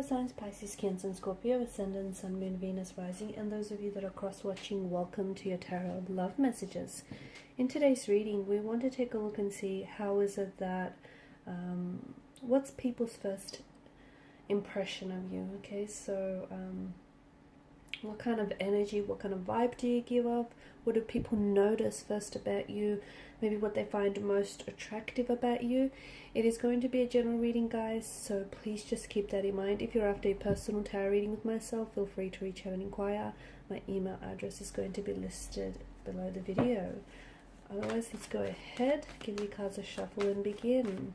signs: Pisces, Cancer and Scorpio, Ascendant, Sun, Moon, Venus, Rising, and those of you that are cross-watching, welcome to your Tarot Love Messages. In today's reading, we want to take a look and see how is it that, what's people's first impression of you, okay? So, what kind of energy, what kind of vibe do you give off? What do people notice first about you? Maybe what they find most attractive about you. It is going to be a general reading, guys, so please just keep that in mind. If you're after a personal tarot reading with myself, feel free to reach out and inquire. My email address is going to be listed below the video. Otherwise, let's go ahead, give the cards a shuffle and begin.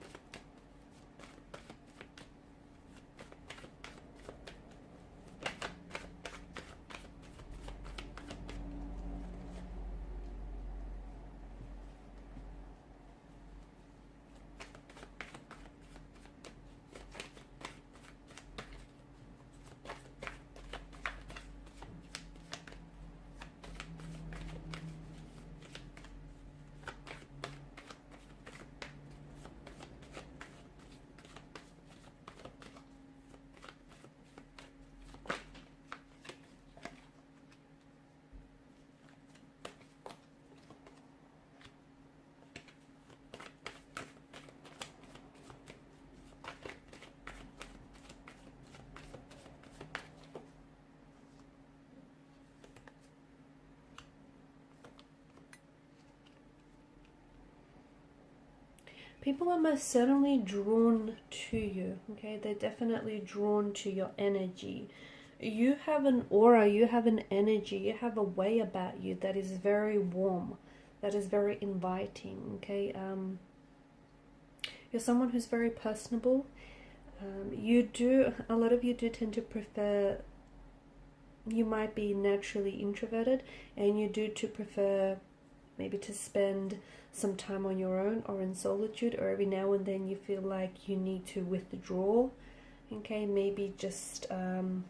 People are most certainly drawn to you, okay? They're definitely drawn to your energy. You have an aura, you have an energy, you have a way about you that is very warm, that is very inviting, okay? You're someone who's very personable. A lot of you do tend to prefer, you might be naturally introverted, and you do prefer maybe to spend some time on your own or in solitude, or every now and then you feel like you need to withdraw, okay? Maybe just to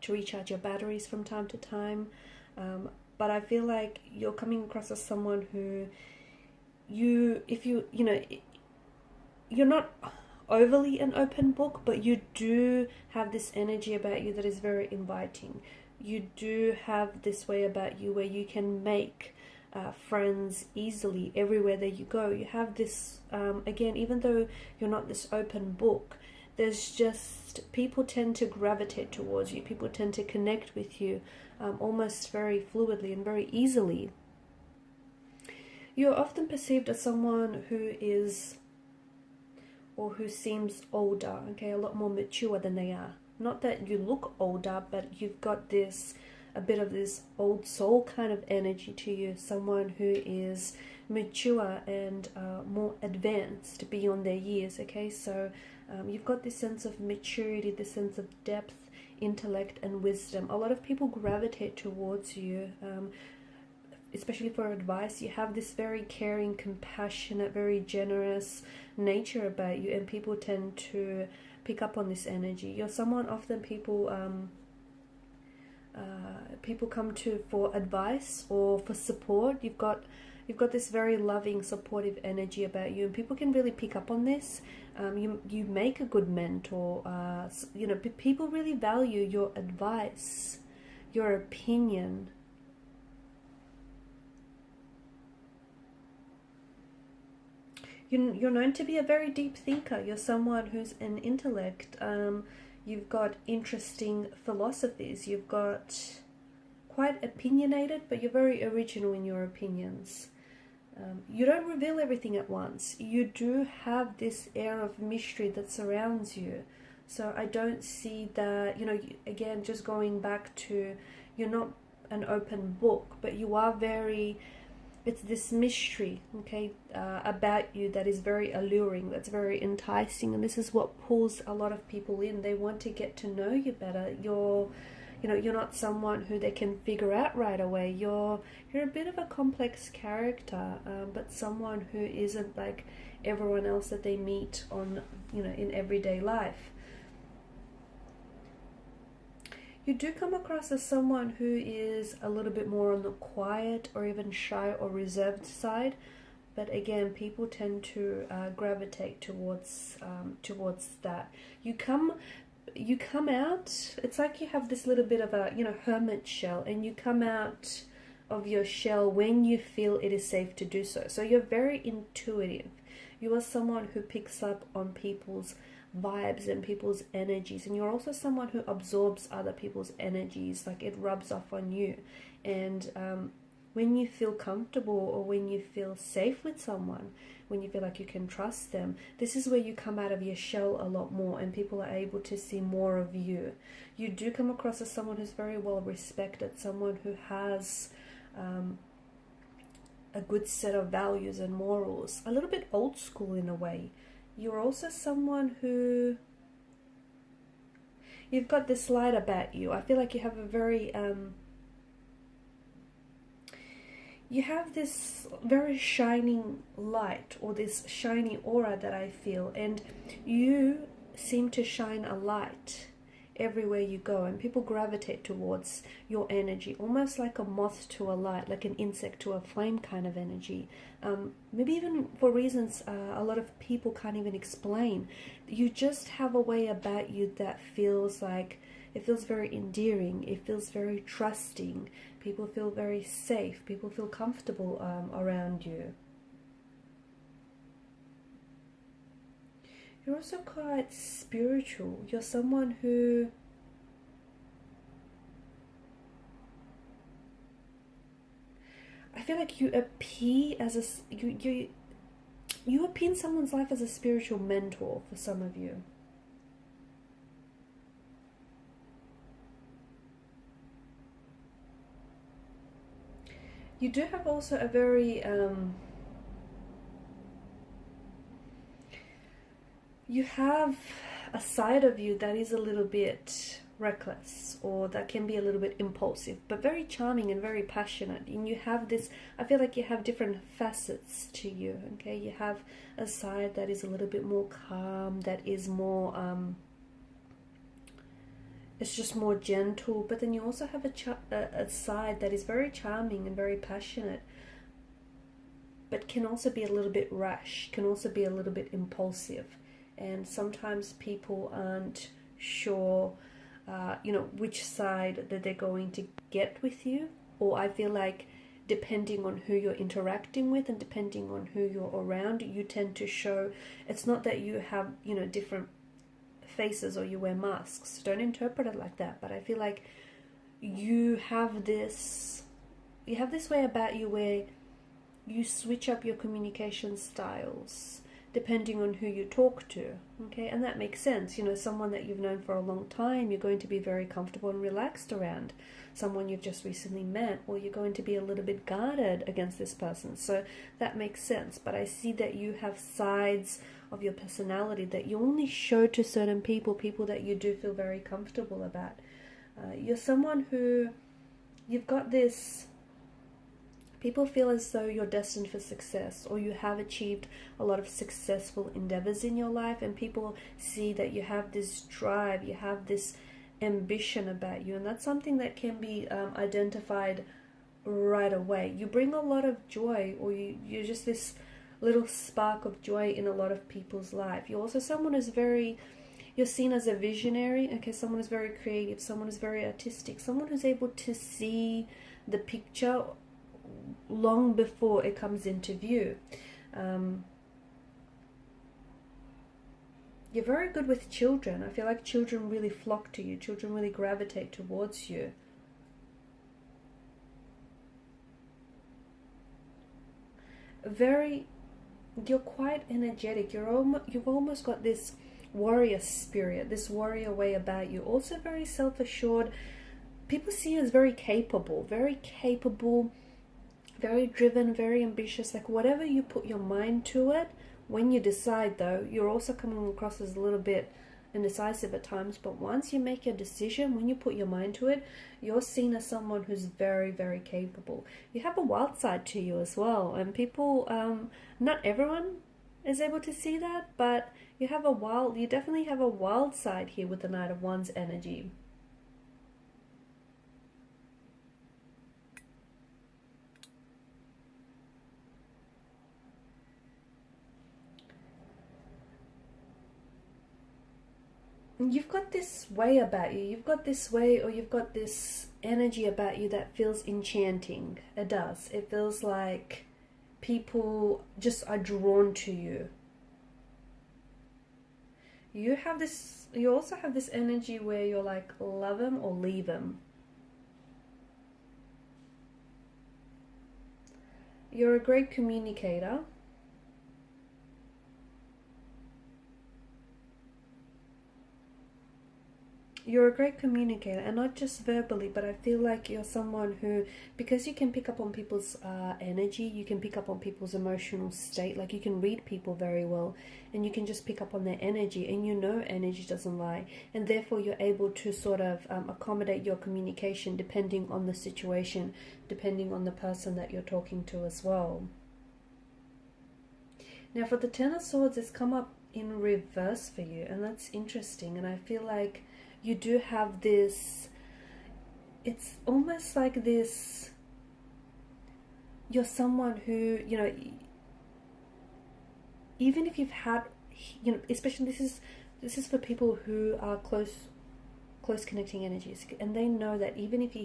recharge your batteries from time to time. But I feel like you're coming across as someone who you're not overly an open book, but you do have this energy about you that is very inviting. You do have this way about you where you can make friends easily everywhere that you go. You have this, again, even though you're not this open book, there's just, people tend to gravitate towards you. People tend to connect with you almost very fluidly and very easily. You're often perceived as someone who is, or who seems older, okay, a lot more mature than they are. Not that you look older, but you've got this, a bit of this old soul kind of energy to you, someone who is mature and more advanced beyond their years, okay? So you've got this sense of maturity, this sense of depth, intellect and wisdom. A lot of people gravitate towards you, especially for advice. You have this very caring, compassionate, very generous nature about you, and people tend to pick up on this energy. You're someone often people come to for advice or for support. You've got this very loving, supportive energy about you, and people can really pick up on this. You make a good mentor. People really value your advice, your opinion. You're known to be a very deep thinker. You're someone who's an intellect. You've got interesting philosophies. You've got quite opinionated, but you're very original in your opinions. You don't reveal everything at once. You do have this air of mystery that surrounds you. So I don't see that, again, just going back to, you're not an open book, but you are very, it's this mystery, okay, about you that is very alluring, that's very enticing, and this is what pulls a lot of people in. They want to get to know you better. You're not someone who they can figure out right away. You're a bit of a complex character, but someone who isn't like everyone else that they meet on, in everyday life. You do come across as someone who is a little bit more on the quiet or even shy or reserved side, but again, people tend to gravitate towards that. You come you come out, it's like you have this little bit of a, you know, hermit shell, and you come out of your shell when you feel it is safe to do so. So you're very intuitive. You are someone who picks up on people's vibes and people's energies, and you're also someone who absorbs other people's energies, like it rubs off on you. And when you feel comfortable, or when you feel safe with someone, when you feel like you can trust them, this is where you come out of your shell a lot more, and people are able to see more of you. You do come across as someone who's very well respected, someone who has a good set of values and morals, a little bit old school in a way. You're also someone who, you've got this light about you. I feel like you have a very you have this very shining light, or this shiny aura that I feel, and you seem to shine a light everywhere you go, and people gravitate towards your energy, almost like a moth to a light, like an insect to a flame kind of energy. Maybe even for reasons a lot of people can't even explain. You just have a way about you that feels like, it feels very endearing, it feels very trusting. People feel very safe, people feel comfortable around you. You're also quite spiritual. You're someone who, I feel like you appear as a, you appear in someone's life as a spiritual mentor for some of you. You do have also a very you have a side of you that is a little bit reckless, or that can be a little bit impulsive, but very charming and very passionate. And you have this, I feel like you have different facets to you, okay? You have a side that is a little bit more calm, that is more it's just more gentle, but then you also have a side that is very charming and very passionate, but can also be a little bit rash, can also be a little bit impulsive. And sometimes people aren't sure, you know, which side that they're going to get with you. Or I feel like depending on who you're interacting with and depending on who you're around, you tend to show, it's not that you have, you know, different faces or you wear masks. Don't interpret it like that. But I feel like you have this way about you where you switch up your communication styles depending on who you talk to, okay? And that makes sense. You know, someone that you've known for a long time, you're going to be very comfortable and relaxed around. Someone you've just recently met, or you're going to be a little bit guarded against this person. So that makes sense. But I see that you have sides of your personality that you only show to certain people, people that you do feel very comfortable about. You're someone who, you've got this, people feel as though you're destined for success, or you have achieved a lot of successful endeavors in your life, and people see that you have this drive, you have this ambition about you, and that's something that can be identified right away. You bring a lot of joy, or you're just this little spark of joy in a lot of people's life. You're also someone who's very, you're seen as a visionary, okay? Someone who's very creative, someone who's very artistic, someone who's able to see the picture long before it comes into view. You're very good with children. I feel like children really flock to you. Children really gravitate towards you. You're quite energetic. You've almost got this warrior spirit, this warrior way about you. Also very self-assured. People see you as very capable, very driven, very ambitious. Like whatever you put your mind to it, when you decide though, you're also coming across as a little bit indecisive at times, but once you make your decision, when you put your mind to it, you're seen as someone who's very, very capable. You have a wild side to you as well, and people, not everyone is able to see that, but you definitely have a wild side here with the Knight of Wands energy. you've got this way about you. You've got this way, or you've got this energy about you that feels enchanting. It does. It feels like people just are drawn to you. You have this, you also have this energy where you're like, love him or leave him. You're a great communicator. You're a great communicator, and not just verbally, but I feel like you're someone who, because you can pick up on people's energy, you can pick up on people's emotional state, like you can read people very well, and you can just pick up on their energy, and you know energy doesn't lie, and therefore you're able to sort of accommodate your communication depending on the situation, depending on the person that you're talking to as well. Now for the Ten of Swords, it's come up in reverse for you, and that's interesting, and I feel like you do have this, it's almost like this, you're someone who, you know, even if you've had, you know, especially this is for people who are close connecting energies, and they know that even if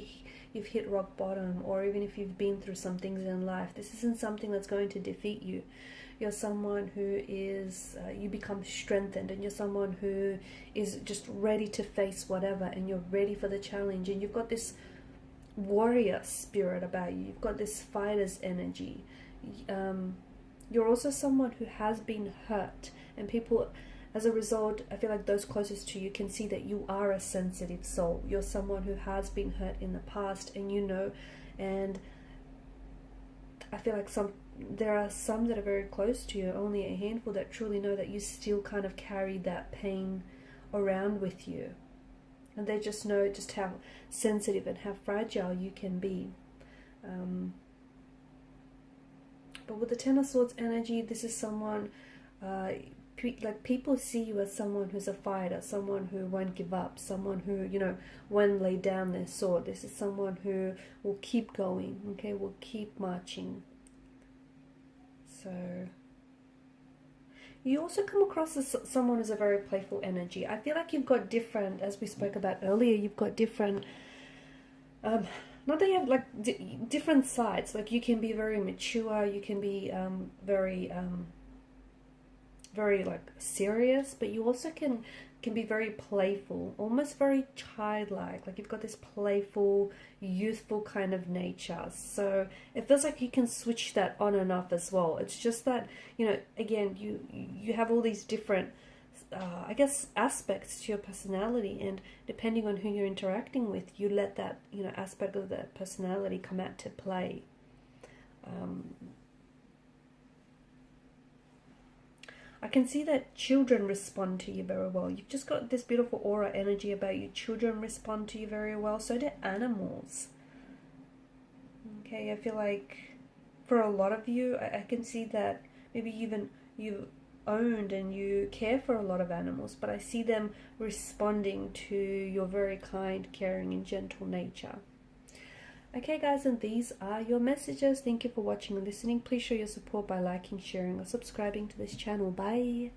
you've hit rock bottom, or even if you've been through some things in life, this isn't something that's going to defeat you. You're someone who is, you become strengthened, and you're someone who is just ready to face whatever, and you're ready for the challenge, and you've got this warrior spirit about you. You've got this fighter's energy. You're also someone who has been hurt, and people, as a result, I feel like those closest to you can see that you are a sensitive soul. You're someone who has been hurt in the past, and you know, and I feel like there are some that are very close to you, only a handful that truly know that you still kind of carry that pain around with you. And they just know just how sensitive and how fragile you can be. But with the Ten of Swords energy, this is someone, like people see you as someone who's a fighter, someone who won't give up, someone who, you know, won't lay down their sword. This is someone who will keep going, okay, will keep marching. So you also come across as someone who's a very playful energy. I feel like you've got different, as we spoke about earlier, you've got different, not that you have like different sides. Like you can be very mature, you can be very like serious, but you also can be very playful, almost very childlike. Like you've got this playful, youthful kind of nature. So it feels like you can switch that on and off as well. It's just that, you know, again, you have all these different, I guess, aspects to your personality, and depending on who you're interacting with, you let that, you know, aspect of that personality come out to play. I can see that children respond to you very well. You've just got this beautiful aura energy about you. Children respond to you very well. So do animals. Okay, I feel like for a lot of you, I can see that maybe even you owned and you care for a lot of animals, but I see them responding to your very kind, caring, and gentle nature. Okay guys, and these are your messages. Thank you for watching and listening. Please show your support by liking, sharing, or subscribing to this channel. Bye.